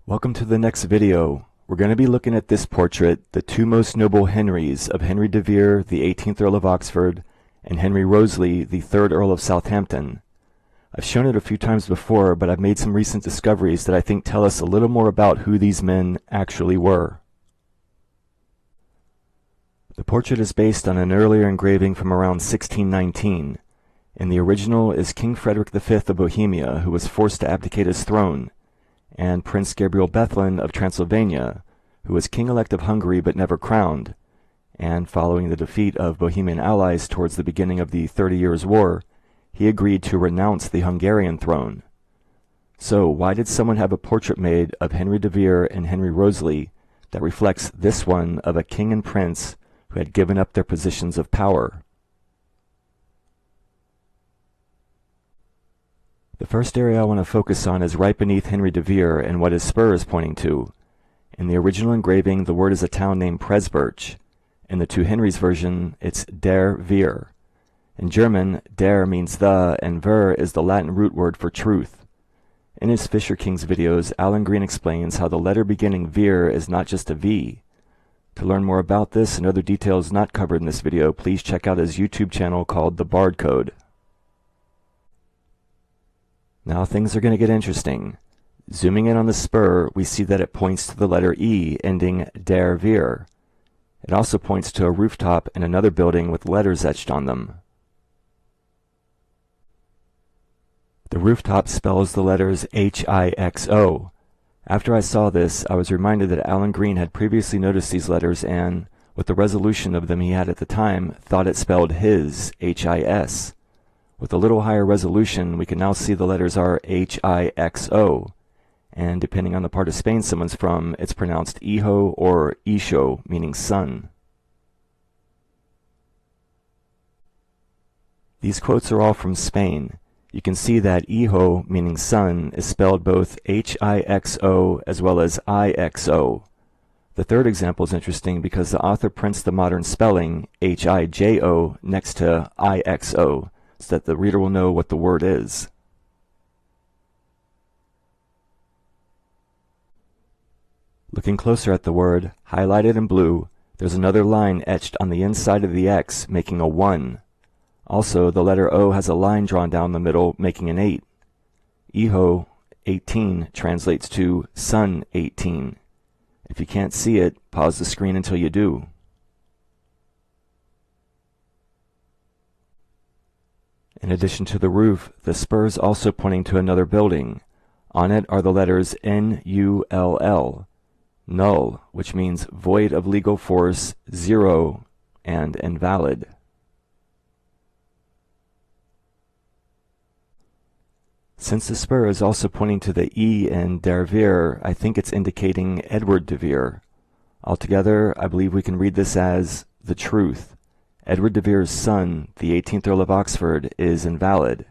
Welcome to the next video. We're going to be looking at this portrait, the Two Most Noble Henries of Henry de Vere, the 18th Earl of Oxford, and Henry Wriothesley, the 3rd Earl of Southampton. I've shown it a few times before, but I've made some recent discoveries that I think tell us a little more about who these men actually were. The portrait is based on an earlier engraving from around 1619. In the original is King Frederick V of Bohemia, who was forced to abdicate his throne, and Prince Gabriel Bethlen of Transylvania, who was king-elect of Hungary but never crowned, and following the defeat of Bohemian allies towards the beginning of the 30 Years' War, he agreed to renounce the Hungarian throne. So why did someone have a portrait made of Henry de Vere and Henry Wriothesley that reflects this one of a king and prince who had given up their positions of power? The first area I want to focus on is right beneath Henry de Vere and what his spur is pointing to. In the original engraving, the word is a town named Presburch. In the Two Henries version, it's der Vere. In German, der means the, and Ver is the Latin root word for truth. In his Fisher King's videos, Alan Green explains how the letter beginning Vere is not just a V. To learn more about this and other details not covered in this video, please check out his YouTube channel called The Bard Code. Now things are going to get interesting. Zooming in on the spur, we see that it points to the letter E, ending der Vere. It also points to a rooftop and another building with letters etched on them. The rooftop spells the letters H-I-X-O. After I saw this, I was reminded that Alan Green had previously noticed these letters and, with the resolution of them he had at the time, thought it spelled his, H-I-S. With a little higher resolution, we can now see the letters are H-I-X-O, and depending on the part of Spain someone's from, it's pronounced Hijo or Isho, meaning son. These quotes are all from Spain. You can see that Hijo, meaning son, is spelled both H-I-X-O as well as I-X-O. The third example is interesting because the author prints the modern spelling H-I-J-O next to I-X-O, so that the reader will know what the word is. Looking closer at the word, highlighted in blue, there's another line etched on the inside of the X, making a 1. Also, the letter O has a line drawn down the middle, making an 8. Hijo, 18, translates to son 18. If you can't see it, pause the screen until you do. In addition to the roof, the spur is also pointing to another building. On it are the letters N-U-L-L, null, which means void of legal force, zero, and invalid. Since the spur is also pointing to the E in der Vere, I think it's indicating Edward de Vere. Altogether, I believe we can read this as the truth. Edward de Vere's son, the 18th Earl of Oxford, is invalid,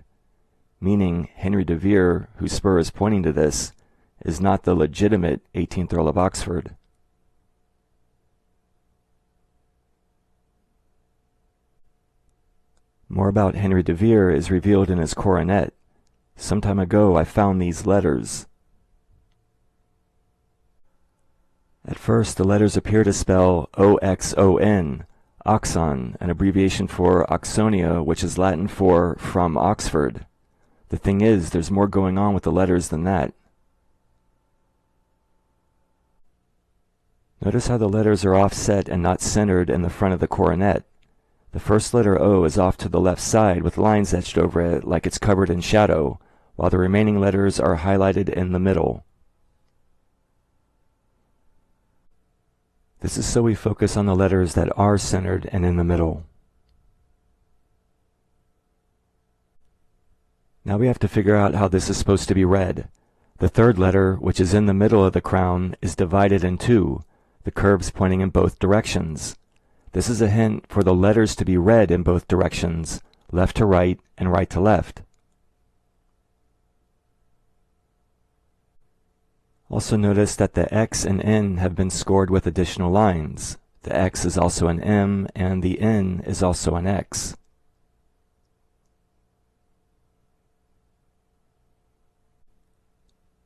meaning Henry de Vere, whose spur is pointing to this, is not the legitimate 18th Earl of Oxford. More about Henry de Vere is revealed in his coronet. Some time ago I found these letters. At first the letters appear to spell O-X-O-N, Oxon, an abbreviation for Oxonia, which is Latin for from Oxford. The thing is, there's more going on with the letters than that. Notice how the letters are offset and not centered in the front of the coronet. The first letter O is off to the left side with lines etched over it like it's covered in shadow, while the remaining letters are highlighted in the middle. This is so we focus on the letters that are centered and in the middle. Now we have to figure out how this is supposed to be read. The third letter, which is in the middle of the crown, is divided in two, the curves pointing in both directions. This is a hint for the letters to be read in both directions, left to right and right to left. Also notice that the X and N have been scored with additional lines. The X is also an M and the N is also an X.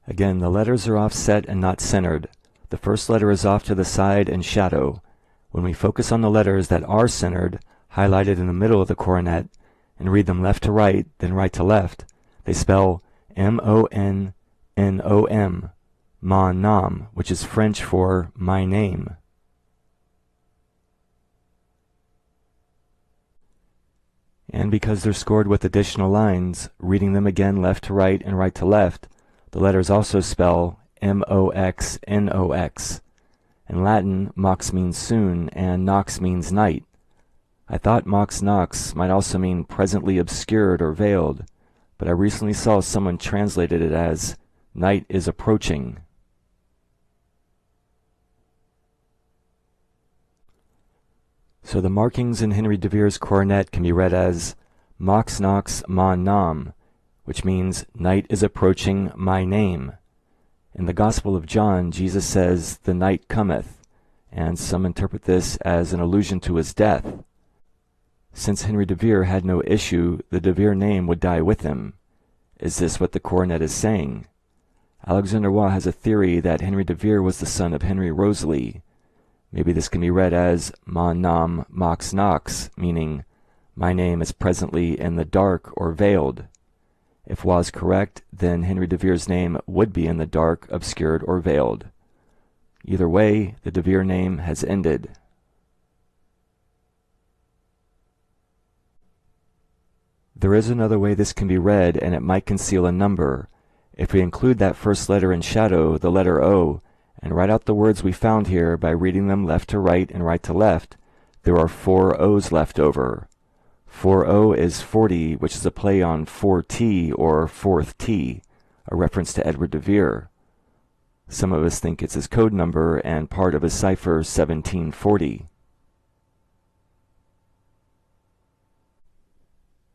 Again, the letters are offset and not centered. The first letter is off to the side and shadow. When we focus on the letters that are centered, highlighted in the middle of the coronet, and read them left to right, then right to left, they spell M-O-N-N-O-M, mon nom, which is French for my name. And because they're scored with additional lines, reading them again left to right and right to left, the letters also spell M-O-X-N-O-X. In Latin, mox means soon, and nox means night. I thought mox nox might also mean presently obscured or veiled, but I recently saw someone translated it as night is approaching. So the markings in Henry de Vere's coronet can be read as mox nox mon nom, which means night is approaching my name. In the Gospel of John, Jesus says, the night cometh, and some interpret this as an allusion to his death. Since Henry de Vere had no issue, the de Vere name would die with him. Is this what the coronet is saying? Alexander Waugh has a theory that Henry de Vere was the son of Henry Wriothesley. Maybe this can be read as mon nom mox nox, meaning my name is presently in the dark or veiled. If Waugh is correct, then Henry de Vere's name would be in the dark, obscured, or veiled. Either way, the de Vere name has ended. There is another way this can be read, and it might conceal a number. If we include that first letter in shadow, the letter O, and write out the words we found here by reading them left to right and right to left, there are 4 O's left over. 4O is 40, which is a play on 4T or fourth T, a reference to Edward de Vere. Some of us think it's his code number and part of his cipher 1740.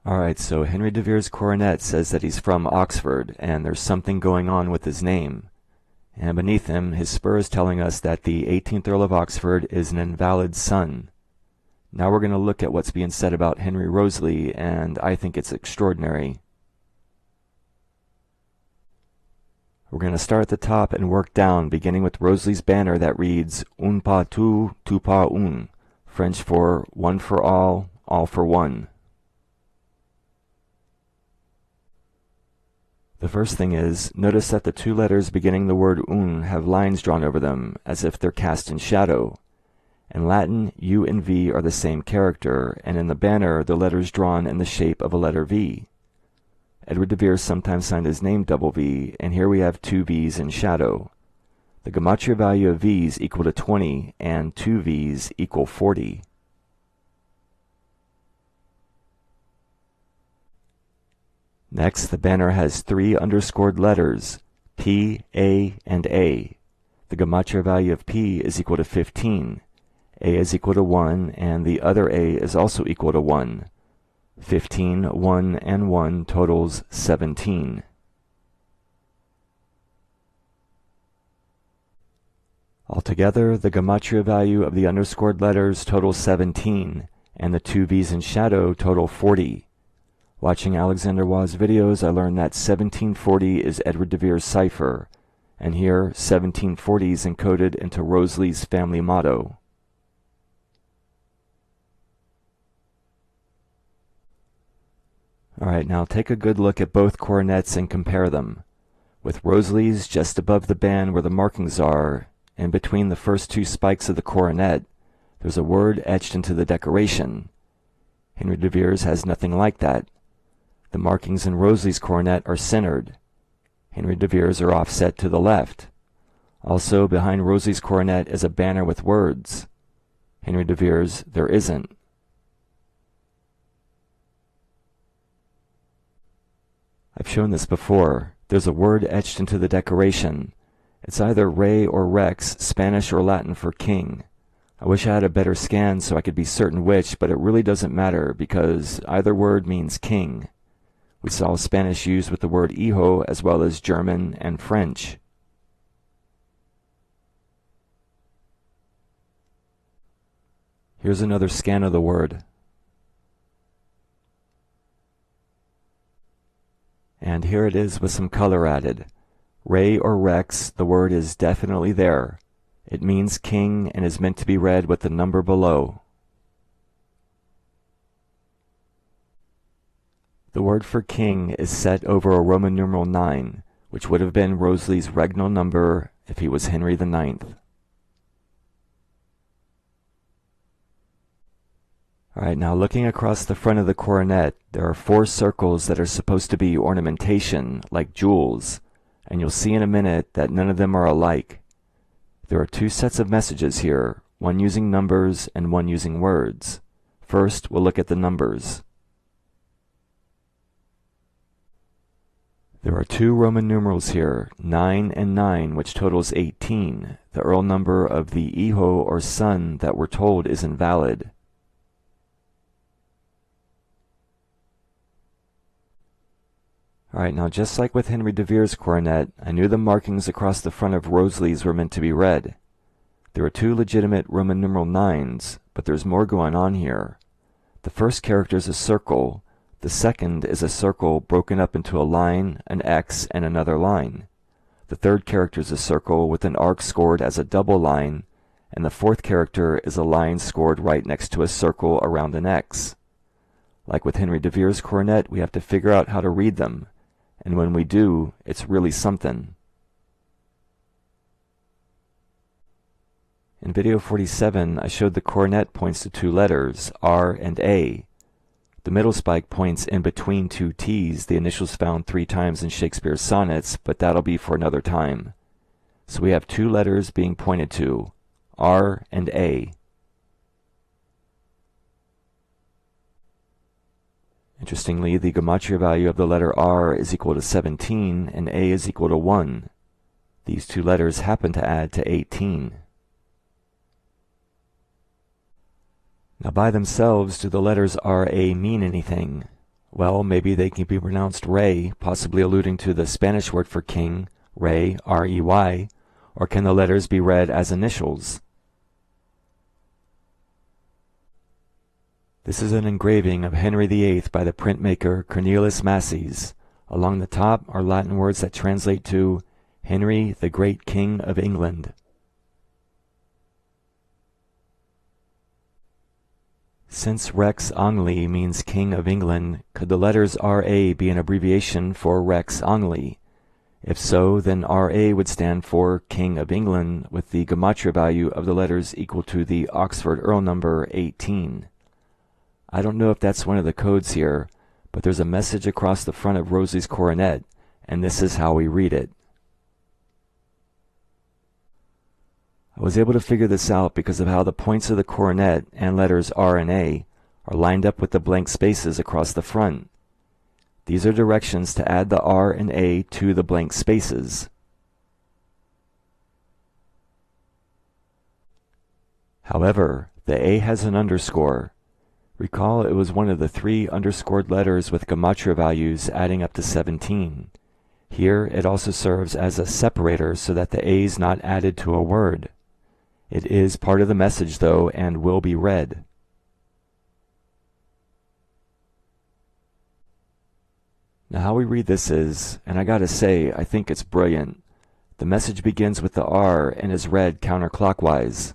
Alright, so Henry de Vere's coronet says that he's from Oxford, and there's something going on with his name. And beneath him, his spur is telling us that the 18th Earl of Oxford is an invalid son. Now we're going to look at what's being said about Henry Wriothesley, and I think it's extraordinary. We're going to start at the top and work down, beginning with Wriothesley's banner that reads Un pas tout pas un, French for one for all for one. The first thing is, notice that the 2 letters beginning the word un have lines drawn over them, as if they're cast in shadow. In Latin, U and V are the same character, and in the banner, the letters drawn in the shape of a letter V. Edward de Vere sometimes signed his name double V, and here we have 2 V's in shadow. The gematria value of V's equal to 20, and 2 V's equal 40. Next, the banner has 3 underscored letters, P, A, and A. The gematria value of P is equal to 15. A is equal to 1, and the other A is also equal to 1. 15, 1, and 1 totals 17. Altogether, the gematria value of the underscored letters totals 17, and the 2 V's in shadow total 40. Watching Alexander Waugh's videos, I learned that 1740 is Edward de Vere's cipher, and here 1740 is encoded into Wriothesley's family motto. Alright, now take a good look at both coronets and compare them. With Wriothesley's just above the band where the markings are, and between the first 2 spikes of the coronet, there's a word etched into the decoration. Henry de Vere's has nothing like that. The markings in Wriothesley's coronet are centered. Henry de Vere's are offset to the left. Also, behind Wriothesley's coronet is a banner with words. Henry de Vere's there isn't. I've shown this before. There's a word etched into the decoration. It's either Rey or Rex, Spanish or Latin for king. I wish I had a better scan so I could be certain which, but it really doesn't matter because either word means king. We saw Spanish used with the word hijo as well as German and French. Here's another scan of the word. And here it is with some color added. Re or rex, the word is definitely there. It means king and is meant to be read with the number below. The word for king is set over a Roman numeral 9, which would have been Wriothesley's regnal number if he was Henry the Ninth. Alright, now looking across the front of the coronet, there are 4 circles that are supposed to be ornamentation, like jewels, and you'll see in a minute that none of them are alike. There are 2 sets of messages here, one using numbers and one using words. First, we'll look at the numbers. There are 2 Roman numerals here, 9 and 9, which totals 18, the Earl number of the Iho or son that we're told is invalid. Alright, now just like with Henry de Vere's coronet, I knew the markings across the front of Wriothesley's were meant to be read. There are 2 legitimate Roman numeral 9s, but there's more going on here. The first character is a circle, the second is a circle broken up into a line, an X, and another line. The third character is a circle with an arc scored as a double line, and the fourth character is a line scored right next to a circle around an X. Like with Henry de Vere's coronet, we have to figure out how to read them. And when we do, it's really something. In video 47, I showed the coronet points to 2 letters, R and A. The middle spike points in between 2 T's, the initials found 3 times in Shakespeare's sonnets, but that'll be for another time. So we have 2 letters being pointed to, R and A. Interestingly, the gematria value of the letter R is equal to 17 and A is equal to 1. These 2 letters happen to add to 18. Now by themselves, do the letters RA mean anything? Well, maybe they can be pronounced Rey, possibly alluding to the Spanish word for king, Rey, R-E-Y, or can the letters be read as initials? This is an engraving of Henry VIII by the printmaker Cornelius Masses. Along the top are Latin words that translate to Henry, the Great King of England. Since Rex Angli means King of England, could the letters RA be an abbreviation for Rex Angli? If so, then RA would stand for King of England, with the gematria value of the letters equal to the Oxford Earl number 18. I don't know if that's one of the codes here, but there's a message across the front of Wriothesley's coronet, and this is how we read it. I was able to figure this out because of how the points of the coronet and letters R and A are lined up with the blank spaces across the front. These are directions to add the R and A to the blank spaces. However, the A has an underscore. Recall it was one of the 3 underscored letters with gematria values adding up to 17. Here it also serves as a separator so that the A is not added to a word. It is part of the message though and will be read. Now how we read this is, and I gotta say, I think it's brilliant. The message begins with the R and is read counterclockwise.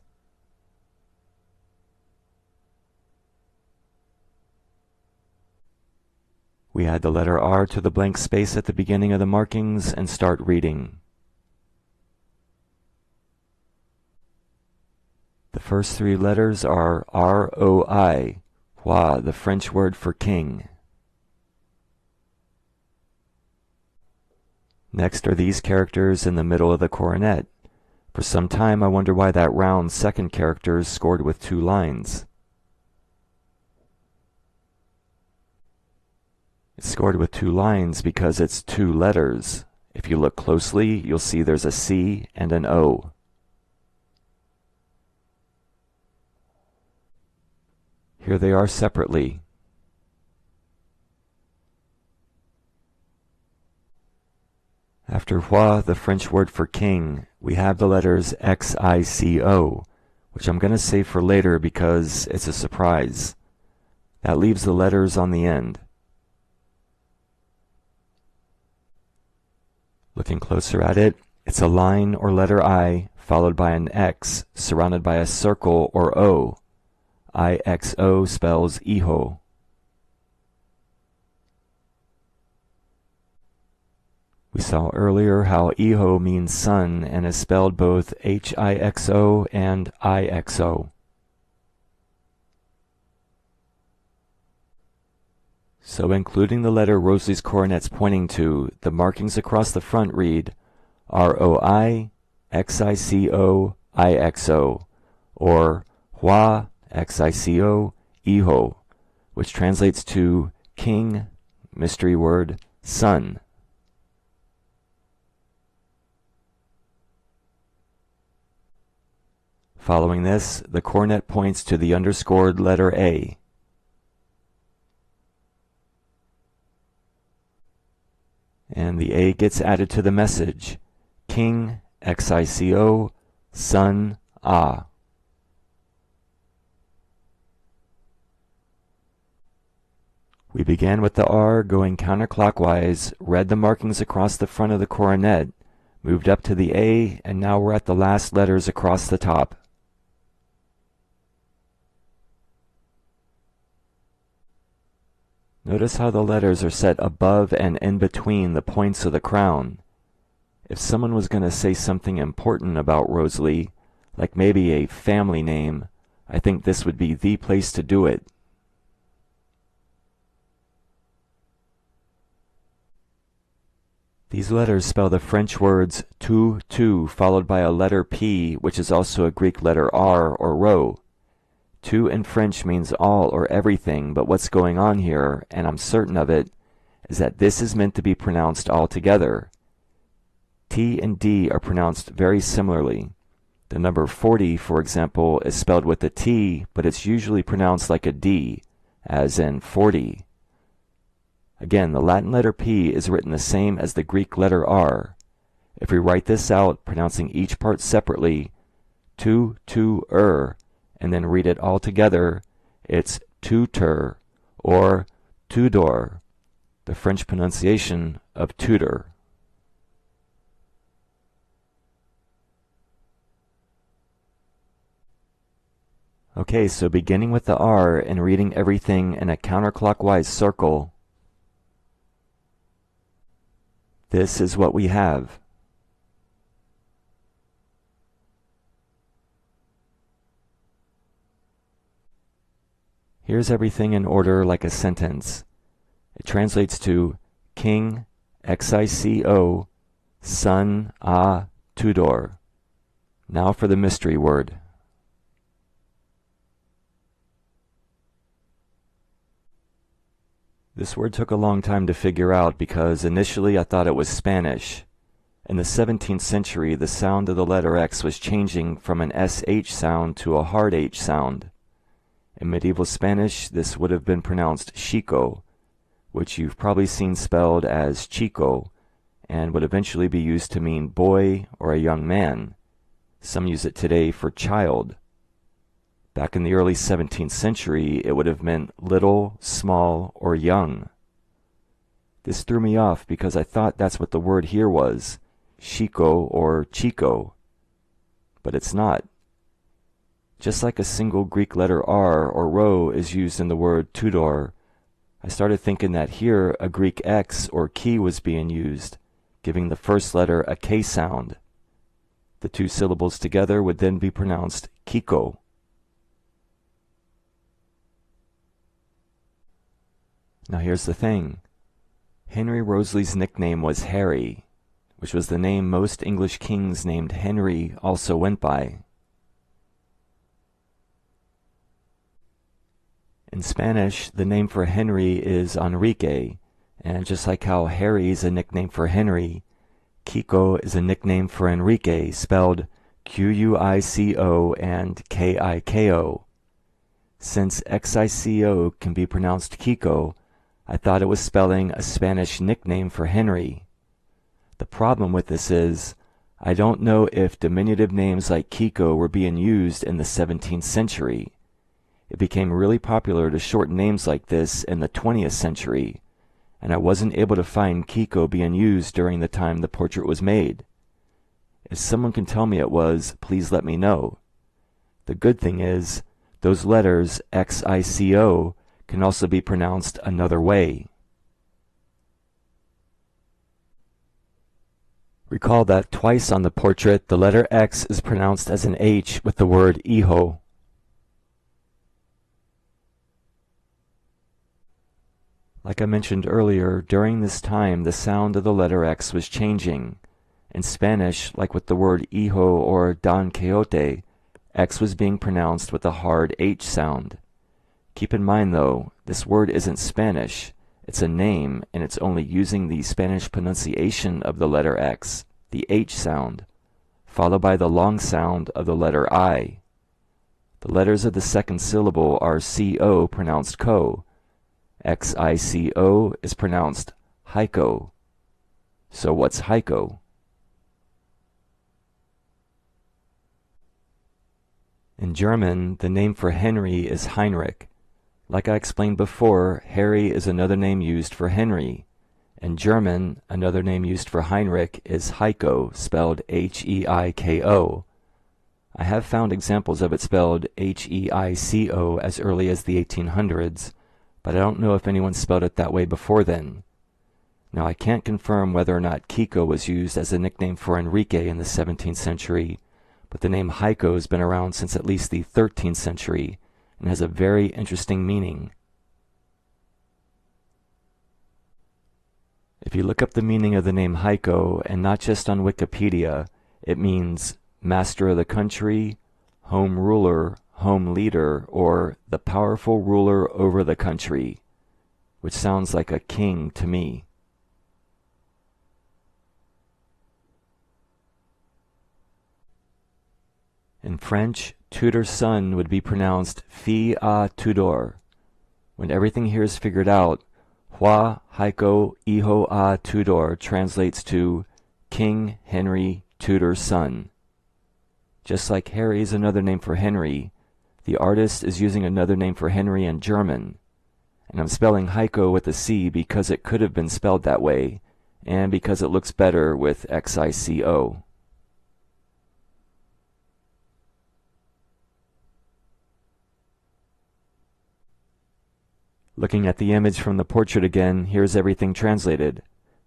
We add the letter R to the blank space at the beginning of the markings and start reading. The first 3 letters are R-O-I, Roi, the French word for king. Next are these characters in the middle of the coronet. For some time I wonder why that round second character is scored with 2 lines. It's scored with 2 lines because it's 2 letters. If you look closely, you'll see there's a C and an O. Here they are separately. After Roi, the French word for king, we have the letters X-I-C-O, which I'm going to save for later because it's a surprise. That leaves the letters on the end. Looking closer at it, it's a line or letter I followed by an X surrounded by a circle or O. IXO spells Iho. We saw earlier how Iho means sun and is spelled both HIXO and IXO. So including the letter Wriothesley's coronet's pointing to, the markings across the front read ROI XICO IXO, or Hua XICO Iho, which translates to King, mystery word, Sun. Following this, the coronet points to the underscored letter A. And the A gets added to the message, King, XICO, Sun, Ah. We began with the R going counterclockwise, read the markings across the front of the coronet, moved up to the A, and now we're at the last letters across the top. Notice how the letters are set above and in between the points of the crown. If someone was going to say something important about Wriothesley, like maybe a family name, I think this would be the place to do it. These letters spell the French words tu followed by a letter P, which is also a Greek letter R or rho. Tu in French means all or everything, but what's going on here, and I'm certain of it, is that this is meant to be pronounced all together. T and D are pronounced very similarly. The number 40, for example, is spelled with a T, but it's usually pronounced like a D, as in 40. Again, the Latin letter P is written the same as the Greek letter R. If we write this out, pronouncing each part separately, and then read it all together, it's Tudor or Tudor, the French pronunciation of Tudor. Okay, so beginning with the R and reading everything in a counterclockwise circle, this is what we have. Here's everything in order like a sentence. It translates to King, XICO, Sun, Ah, Tudor. Now for the mystery word. This word took a long time to figure out because initially I thought it was Spanish. In the 17th century, the sound of the letter X was changing from an SH sound to a hard H sound. In medieval Spanish, this would have been pronounced Chico, which you've probably seen spelled as Chico, and would eventually be used to mean boy or a young man. Some use it today for child. Back in the early 17th century, it would have meant little, small, or young. This threw me off because I thought that's what the word here was, Chico or Chico. But it's not. Just like a single Greek letter R or rho is used in the word Tudor, I started thinking that here a Greek X or key was being used, giving the first letter a K sound. The two syllables together would then be pronounced Kiko. Now here's the thing. Henry Wriothesley's nickname was Harry, which was the name most English kings named Henry also went by. In Spanish, the name for Henry is Enrique, and just like how Harry is a nickname for Henry, Kiko is a nickname for Enrique, spelled Quico and Kiko. Since XICO can be pronounced Kiko, I thought it was spelling a Spanish nickname for Henry. The problem with this is, I don't know if diminutive names like Kiko were being used in the 17th century. It became really popular to shorten names like this in the 20th century, and I wasn't able to find Kiko being used during the time the portrait was made. If someone can tell me it was, please let me know. The good thing is, those letters Xico can also be pronounced another way. Recall that twice on the portrait the letter X is pronounced as an H with the word hijo. Like I mentioned earlier, during this time the sound of the letter X was changing. In Spanish, like with the word hijo or Don Quixote, X was being pronounced with a hard H sound. Keep in mind though, this word isn't Spanish. It's a name, and it's only using the Spanish pronunciation of the letter X, the H sound, followed by the long sound of the letter I. The letters of the second syllable are CO pronounced co. Xico is pronounced Heiko. So what's Heiko? In German, the name for Henry is Heinrich. Like I explained before, Harry is another name used for Henry. In German, another name used for Heinrich is Heiko, spelled Heiko. I have found examples of it spelled Heico as early as the 1800s, but I don't know if anyone spelled it that way before then. Now I can't confirm whether or not Kiko was used as a nickname for Enrique in the 17th century, but the name Heiko has been around since at least the 13th century, and has a very interesting meaning. If you look up the meaning of the name Heiko, and not just on Wikipedia, it means master of the country, home ruler, home leader, or the powerful ruler over the country, which sounds like a king to me. In French, Tudor's son would be pronounced Fils à Tudor. When everything here is figured out, Roi Heiko Hijo à Tudor translates to King Henry Tudor's son. Just like Harry is another name for Henry, the artist is using another name for Henry in German. And I'm spelling Heiko with a C because it could have been spelled that way, and because it looks better with Xico. Looking at the image from the portrait again, here's everything translated.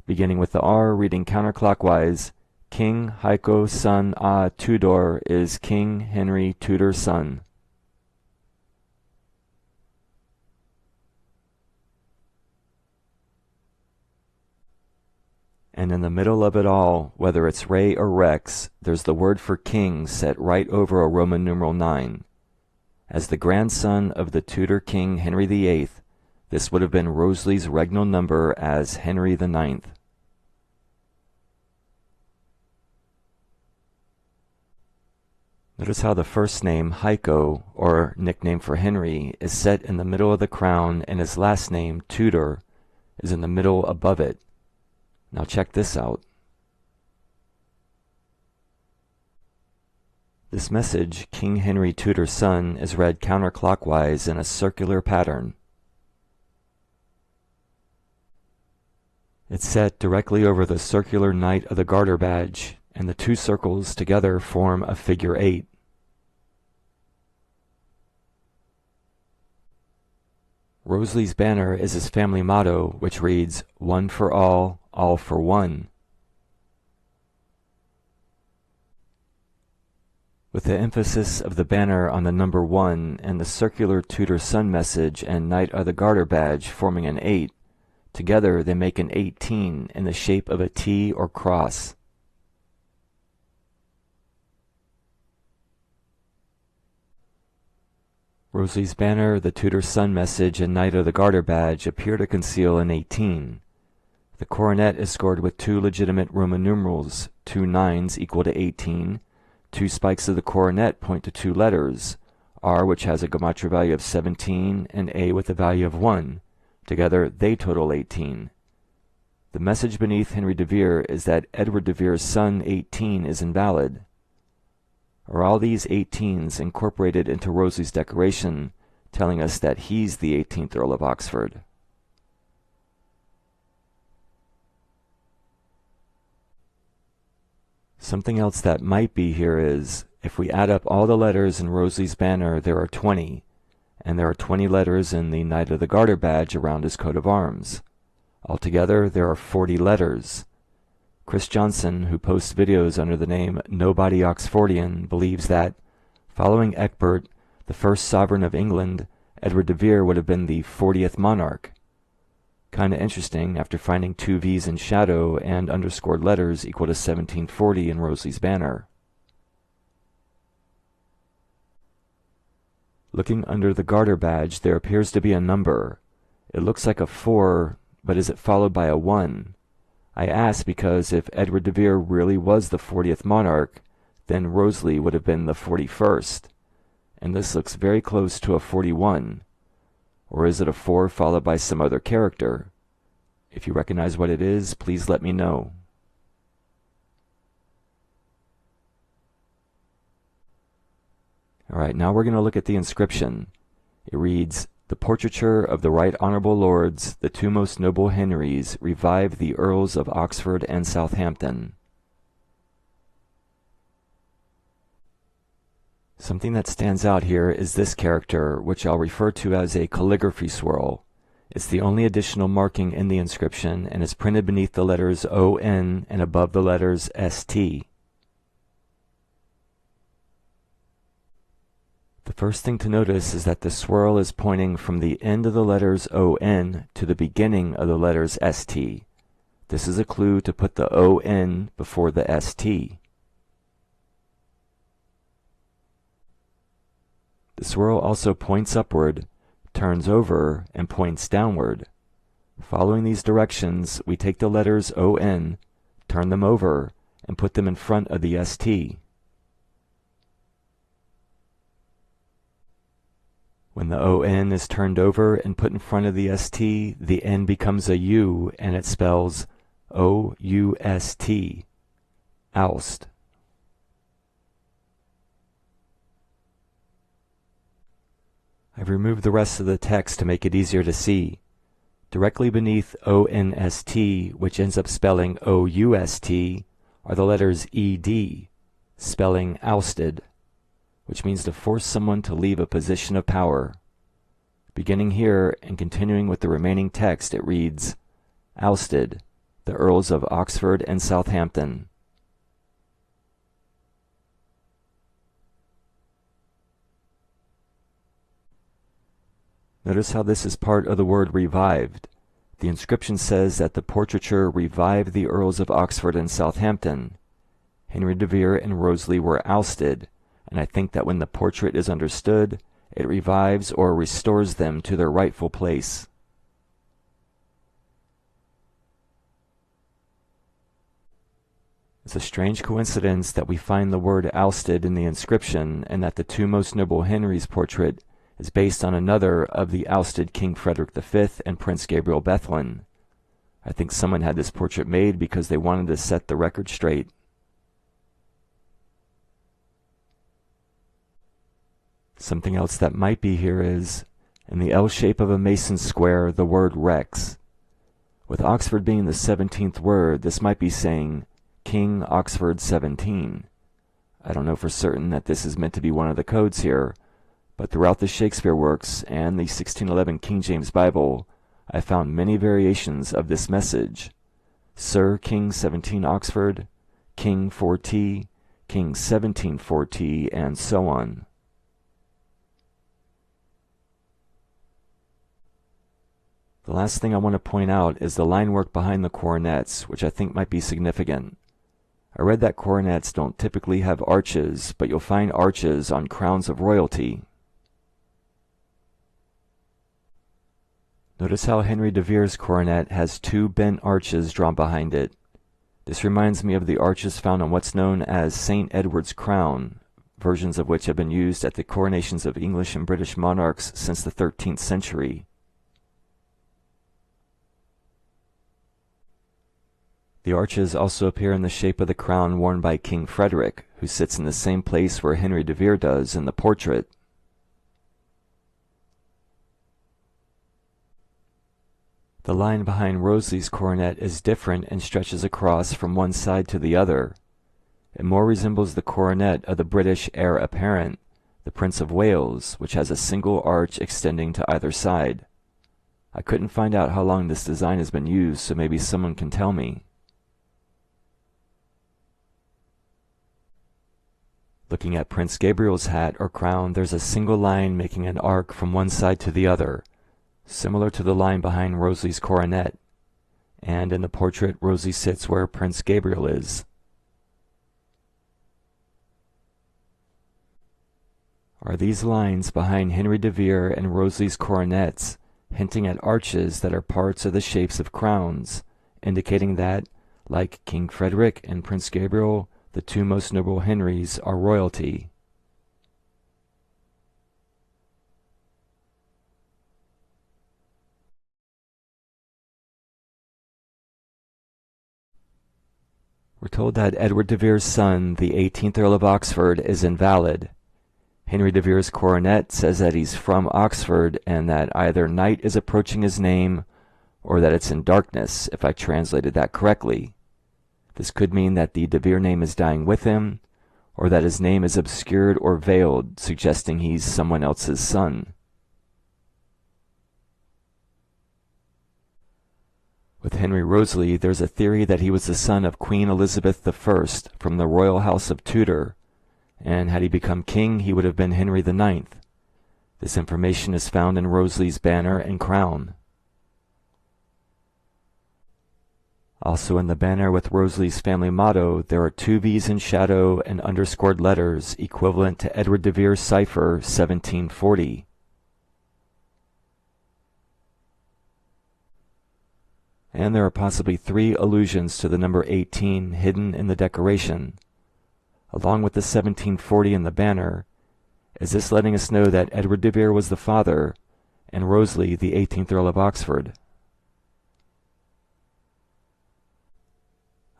Beginning with the R, reading counterclockwise, King Heiko son à Tudor is King Henry Tudor's son. And in the middle of it all, whether it's Ray or Rex, there's the word for king set right over a Roman numeral 9. As the grandson of the Tudor king Henry VIII, this would have been Wriothesley's regnal number as Henry IX. Notice how the first name, Heiko, or nickname for Henry, is set in the middle of the crown, and his last name, Tudor, is in the middle above it. Now check this out. This message, King Henry Tudor's son, is read counterclockwise in a circular pattern. It's set directly over the circular Knight of the Garter badge, and the two circles together form a figure 8. Wriothesley's banner is his family motto, which reads, "One for all for one." With the emphasis of the banner on the number 1 and the circular Tudor son message and Knight of the Garter badge forming an 8, together they make an 18 in the shape of a T or cross. Wriothesley's banner, the Tudor son message, and Knight of the Garter badge appear to conceal an 18. The coronet is scored with 2 legitimate Roman numerals, 2 9s equal to 18. 2 spikes of the coronet point to 2 letters, R which has a gematria value of 17 and A with a value of 1. Together they total 18. The message beneath Henry de Vere is that Edward de Vere's son 18 is invalid. Are all these 18s incorporated into Wriothesley's decoration, telling us that he's the 18th Earl of Oxford? Something else that might be here is, if we add up all the letters in Wriothesley's banner, there are 20, and there are 20 letters in the Knight of the Garter badge around his coat of arms. Altogether, there are 40 letters. Chris Johnson, who posts videos under the name Nobody Oxfordian, believes that, following Egbert, the first sovereign of England, Edward de Vere would have been the 40th monarch. Kinda interesting, after finding 2 V's in shadow and underscored letters equal to 1740 in Wriothesley's banner. Looking under the Garter badge, there appears to be a number. It looks like a 4, but is it followed by a 1? I ask because if Edward de Vere really was the 40th monarch, then Wriothesley would have been the 41st. And this looks very close to a 41. Or is it a 4 followed by some other character? If you recognize what it is, please let me know. Alright, now we're going to look at the inscription. It reads, "The portraiture of the Right Honourable Lords, the Two Most Noble Henries, revive the Earls of Oxford and Southampton." Something that stands out here is this character, which I'll refer to as a calligraphy swirl. It's the only additional marking in the inscription and is printed beneath the letters ON and above the letters ST. The first thing to notice is that the swirl is pointing from the end of the letters ON to the beginning of the letters ST. This is a clue to put the ON before the ST. The swirl also points upward, turns over, and points downward. Following these directions, we take the letters ON, turn them over, and put them in front of the ST. When the ON is turned over and put in front of the ST, the N becomes a U, and it spells O-U-S-T, oust. I've removed the rest of the text to make it easier to see. Directly beneath O-N-S-T, which ends up spelling O-U-S-T, are the letters E-D, spelling ousted, which means to force someone to leave a position of power. Beginning here and continuing with the remaining text, it reads, "Ousted, the Earls of Oxford and Southampton." Notice how this is part of the word revived. The inscription says that the portraiture revived the Earls of Oxford and Southampton. Henry de Vere and Wriothesley were ousted, and I think that when the portrait is understood, it revives or restores them to their rightful place. It's a strange coincidence that we find the word ousted in the inscription and that the Two Most Noble Henries portrait is based on another of the ousted King Frederick V and Prince Gabriel Bethlen. I think someone had this portrait made because they wanted to set the record straight. Something else that might be here is, in the L shape of a Mason square, the word Rex. With Oxford being the 17th word, this might be saying King Oxford 17. I don't know for certain that this is meant to be one of the codes here, but throughout the Shakespeare works and the 1611 King James Bible, I found many variations of this message. Sir King 17 Oxford, King 4T, King 17 4T, and so on. The last thing I want to point out is the line work behind the coronets, which I think might be significant. I read that coronets don't typically have arches, but you'll find arches on crowns of royalty. Notice how Henry de Vere's coronet has 2 bent arches drawn behind it. This reminds me of the arches found on what's known as St. Edward's crown, versions of which have been used at the coronations of English and British monarchs since the 13th century. The arches also appear in the shape of the crown worn by King Frederick, who sits in the same place where Henry de Vere does in the portrait. The line behind Wriothesley's coronet is different and stretches across from one side to the other. It more resembles the coronet of the British heir apparent, the Prince of Wales, which has a single arch extending to either side. I couldn't find out how long this design has been used, so maybe someone can tell me. Looking at Prince Gabriel's hat or crown, there's a single line making an arc from one side to the other, similar to the line behind Rosaly's coronet, and in the portrait Rosy sits where Prince Gabriel is. Are these lines behind Henry de Vere and Rosaly's coronets hinting at arches that are parts of the shapes of crowns, indicating that, like King Frederick and Prince Gabriel, the two most noble Henrys are royalty? We're told that Edward de Vere's son, the 18th Earl of Oxford, is invalid. Henry de Vere's coronet says that he's from Oxford and that either night is approaching his name or that it's in darkness, if I translated that correctly. This could mean that the de Vere name is dying with him, or that his name is obscured or veiled, suggesting he's someone else's son. With Henry Wriothesley, there's a theory that he was the son of Queen Elizabeth I from the royal house of Tudor, and had he become king, he would have been Henry IX. This information is found in Wriothesley's banner and crown. Also in the banner with Wriothesley's family motto, there are two V's in shadow and underscored letters equivalent to Edward de Vere's cipher 1740. And there are possibly 3 allusions to the number 18 hidden in the decoration. Along with the 1740 in the banner, is this letting us know that Edward de Vere was the father and Wriothesley the 18th Earl of Oxford?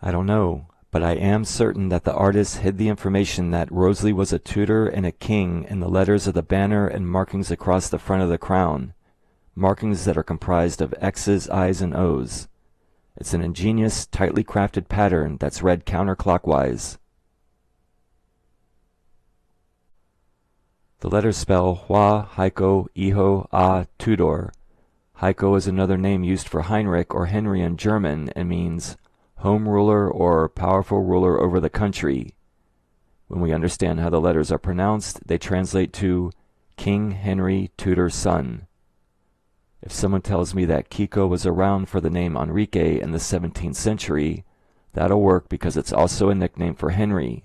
I don't know, but I am certain that the artist hid the information that Wriothesley was a Tudor and a king in the letters of the banner and markings across the front of the crown, markings that are comprised of X's, I's, and O's. It's an ingenious, tightly crafted pattern that's read counterclockwise. The letters spell Hua, Heiko, Iho, A, Tudor. Heiko is another name used for Heinrich or Henry in German and means home ruler or powerful ruler over the country. When we understand how the letters are pronounced, they translate to King Henry Tudor's son. If someone tells me that Kiko was around for the name Enrique in the 17th century, that'll work because it's also a nickname for Henry.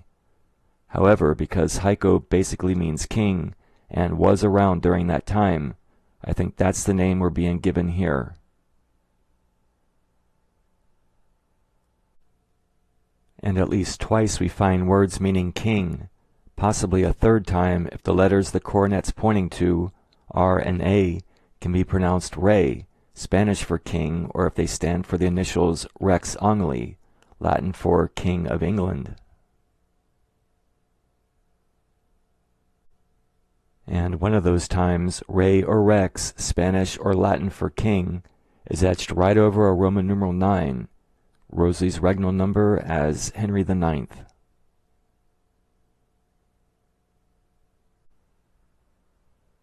However, because Heiko basically means king and was around during that time, I think that's the name we're being given here. And at least twice we find words meaning king, possibly a third time if the letters the coronet's pointing to, R and A, can be pronounced Rey, Spanish for king, or if they stand for the initials Rex Angli, Latin for King of England. And one of those times, Rey or Rex, Spanish or Latin for king, is etched right over a Roman numeral 9, Wriothesley's regnal number as Henry IX.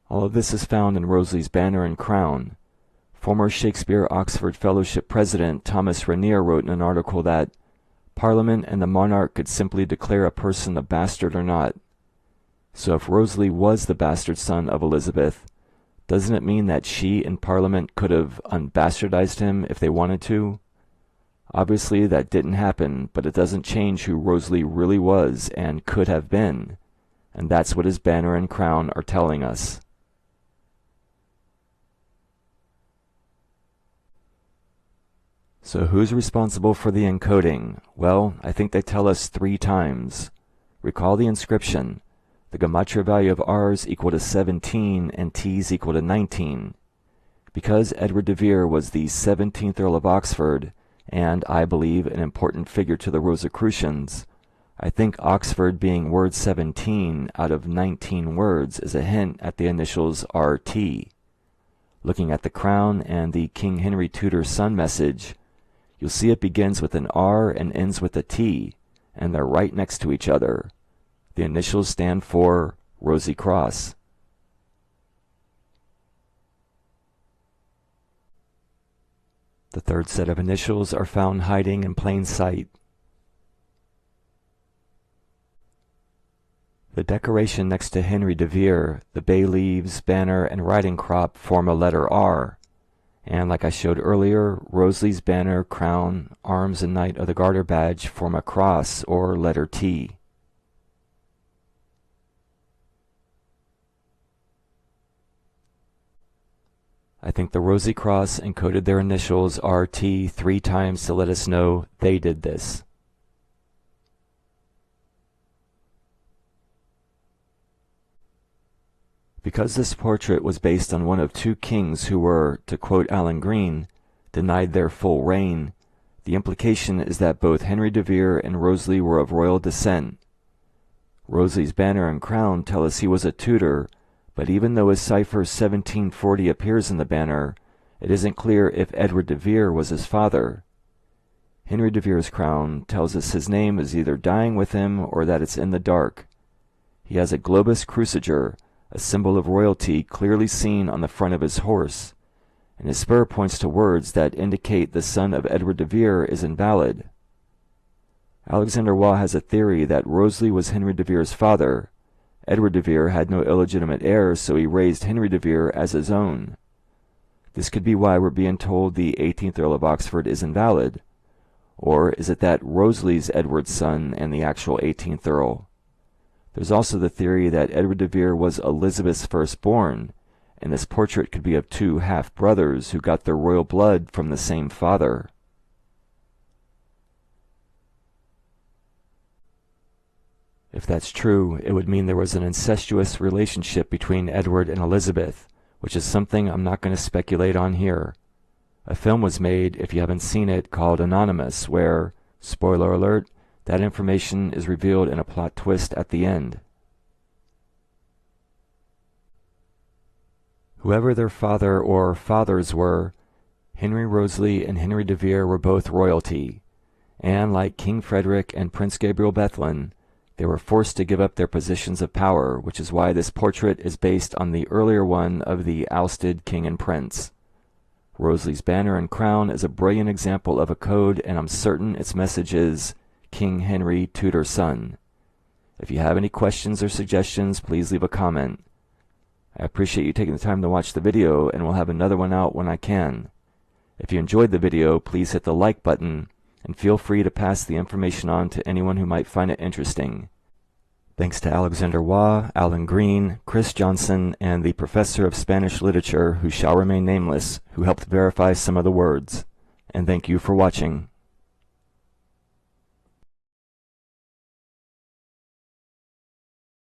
All of this is found in Wriothesley's banner and crown. Former Shakespeare Oxford Fellowship President Thomas Rainier wrote in an article that Parliament and the monarch could simply declare a person a bastard or not. So if Wriothesley was the bastard son of Elizabeth, doesn't it mean that she and Parliament could have unbastardized him if they wanted to? Obviously that didn't happen, but it doesn't change who Wriothesley really was and could have been, and that's what his banner and crown are telling us. So who's responsible for the encoding? Well, I think they tell us 3 times. Recall the inscription. The gematria value of R's equal to 17 and T's equal to 19. Because Edward de Vere was the 17th Earl of Oxford, and, I believe, an important figure to the Rosicrucians, I think Oxford being word 17 out of 19 words is a hint at the initials RT. Looking at the crown and the King Henry Tudor's son message, you'll see it begins with an R and ends with a T, and they're right next to each other. The initials stand for Rosicrucians. The third set of initials are found hiding in plain sight. The decoration next to Henry de Vere, the bay leaves, banner, and riding crop form a letter R. And like I showed earlier, Wriothesley's banner, crown, arms, and Knight of the Garter badge form a cross or letter T. I think the Rosicrucians encoded their initials RT 3 times to let us know they did this. Because this portrait was based on one of two kings who were, to quote Alan Green, denied their full reign, the implication is that both Henry de Vere and Wriothesley were of royal descent. Wriothesley's banner and crown tell us he was a Tudor, but even though his cipher 1740 appears in the banner, it isn't clear if Edward de Vere was his father. Henry de Vere's crown tells us his name is either dying with him or that it's in the dark. He has a globus cruciger, a symbol of royalty clearly seen on the front of his horse, and his spur points to words that indicate the son of Edward de Vere is invalid. Alexander Waugh has a theory that Wriothesley was Henry de Vere's father. Edward de Vere had no illegitimate heirs, so he raised Henry de Vere as his own. This could be why we're being told the 18th Earl of Oxford is invalid. Or is it that Wriothesley's Edward's son and the actual 18th Earl? There's also the theory that Edward de Vere was Elizabeth's firstborn, and this portrait could be of two half-brothers who got their royal blood from the same father. If that's true, it would mean there was an incestuous relationship between Edward and Elizabeth, which is something I'm not going to speculate on here. A film was made, if you haven't seen it, called Anonymous, where, spoiler alert, that information is revealed in a plot twist at the end. Whoever their father or fathers were, Henry Wriothesley and Henry de Vere were both royalty, and like King Frederick and Prince Gabriel Bethlen, they were forced to give up their positions of power, which is why this portrait is based on the earlier one of the ousted king and prince. Wriothesley's banner and crown is a brilliant example of a code, and I'm certain its message is King Henry, Tudor son. If you have any questions or suggestions, please leave a comment. I appreciate you taking the time to watch the video, and we'll have another one out when I can. If you enjoyed the video, please hit the like button, and feel free to pass the information on to anyone who might find it interesting. Thanks to Alexander Waugh, Alan Green, Chris Johnson, and the professor of Spanish literature, who shall remain nameless, who helped verify some of the words. And thank you for watching.